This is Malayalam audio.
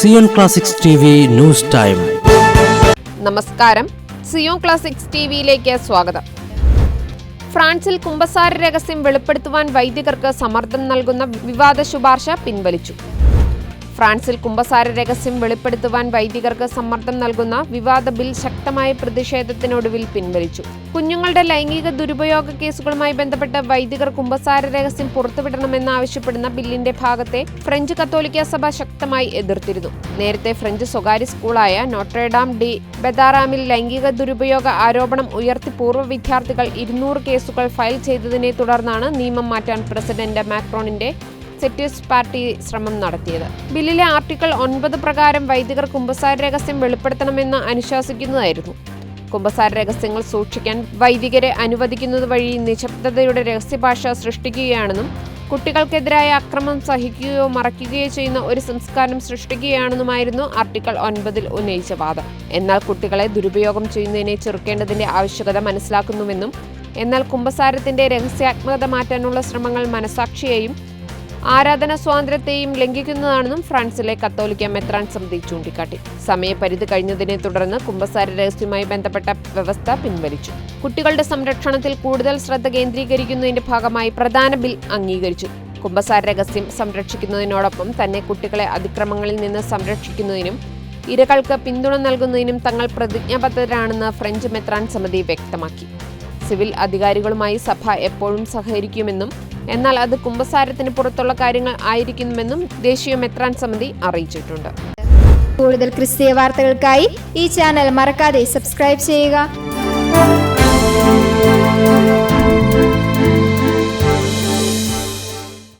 Zion classics TV news time. നമസ്കാരം, സിയോൺ ക്ലാസിക്സ് ടിവിയിലേക്ക് സ്വാഗതം. ഫ്രാൻസിൽ കുമ്പസാര രഹസ്യം വെളിപ്പെടുത്തുവാൻ വൈദികർക്ക് സമ്മർദ്ദം നൽകുന്ന വിവാദ ശുപാർശ പിൻവലിച്ചു. ഫ്രാൻസിൽ കുമ്പസാര രഹസ്യം വെളിപ്പെടുത്തുവാൻ വൈദികർക്ക് സമ്മർദ്ദം നൽകുന്ന വിവാദ ബിൽ ശക്തമായ പ്രതിഷേധത്തിനൊടുവിൽ പിൻവലിച്ചു. കുഞ്ഞുങ്ങളുടെ ലൈംഗിക ദുരുപയോഗ കേസുകളുമായി ബന്ധപ്പെട്ട് വൈദികർ കുമ്പസാര രഹസ്യം പുറത്തുവിടണമെന്നാവശ്യപ്പെടുന്ന ബില്ലിന്റെ ഭാഗത്തെ ഫ്രഞ്ച് കത്തോലിക്ക സഭ ശക്തമായി എതിർത്തിരുന്നു. നേരത്തെ ഫ്രഞ്ച് സ്വകാര്യ സ്കൂളായ നോട്രഡാം ഡി ബെദാറാമിൽ ലൈംഗിക ദുരുപയോഗ ആരോപണം ഉയർത്തി പൂർവ്വ വിദ്യാർത്ഥികൾ 200 കേസുകൾ ഫയൽ ചെയ്തതിനെ തുടർന്നാണ് നിയമം മാറ്റാൻ പ്രസിഡന്റ് മാക്രോണിന്റെ സെറ്റിസ് പാർട്ടി ശ്രമം നടത്തിയത്. ബില്ലിലെ ആർട്ടിക്കിൾ 9 പ്രകാരം വൈദികർ കുമ്പസാര രഹസ്യം വെളിപ്പെടുത്തണമെന്ന് അനുശാസിക്കുന്നതായിരുന്നു. കുമ്പസാര രഹസ്യങ്ങൾ സൂക്ഷിക്കാൻ വൈദികരെ അനുവദിക്കുന്നത് വഴി നിശബ്ദതയുടെ രഹസ്യഭാഷ സൃഷ്ടിക്കുകയാണെന്നും കുട്ടികൾക്കെതിരായ അക്രമം സഹിക്കുകയോ മറയ്ക്കുകയോ ചെയ്യുന്ന ഒരു സംസ്കാരം സൃഷ്ടിക്കുകയാണെന്നുമായിരുന്നു ആർട്ടിക്കിൾ 9 ഉന്നയിച്ച വാദം. എന്നാൽ കുട്ടികളെ ദുരുപയോഗം ചെയ്യുന്നതിനെ ചെറുക്കേണ്ടതിന്റെ ആവശ്യകത മനസ്സിലാക്കുന്നുവെന്നും എന്നാൽ കുമ്പസാരത്തിന്റെ രഹസ്യാത്മകത മാറ്റാനുള്ള ശ്രമങ്ങൾ മനസാക്ഷിയെയും ആരാധന സ്വാതന്ത്ര്യത്തെയും ലംഘിക്കുന്നതാണെന്നും ഫ്രാൻസിലെ കത്തോലിക്ക മെത്രാൻ സമിതി ചൂണ്ടിക്കാട്ടി. സമയപരിധി കഴിഞ്ഞതിനെ തുടർന്ന് കുമ്പസാര രഹസ്യവുമായി ബന്ധപ്പെട്ട വ്യവസ്ഥ പിൻവലിച്ചു. കുട്ടികളുടെ സംരക്ഷണത്തിൽ കൂടുതൽ ശ്രദ്ധ കേന്ദ്രീകരിക്കുന്നതിന്റെ ഭാഗമായി പ്രധാന ബിൽ അംഗീകരിച്ചു. കുമ്പസാര രഹസ്യം സംരക്ഷിക്കുന്നതിനോടൊപ്പം തന്നെ കുട്ടികളെ അതിക്രമങ്ങളിൽ നിന്ന് സംരക്ഷിക്കുന്നതിനും ഇരകൾക്ക് പിന്തുണ നൽകുന്നതിനും തങ്ങൾ പ്രതിജ്ഞാബദ്ധരാണെന്ന് ഫ്രഞ്ച് മെത്രാൻ സമിതി വ്യക്തമാക്കി. സിവിൽ അധികാരികളുമായി സഭ എപ്പോഴും സഹകരിക്കുമെന്നും എന്നാൽ അത് കുമ്പസാരത്തിന് പുറത്തുള്ള കാര്യങ്ങൾ ആയിരിക്കുമെന്നും ദേശീയ മെത്രാൻ സമിതി അറിയിച്ചിട്ടുണ്ട്. കൂടുതൽ ക്രിസ്തീയ വാർത്തകൾക്കായി ഈ ചാനൽ മറക്കാതെ സബ്സ്ക്രൈബ് ചെയ്യുക.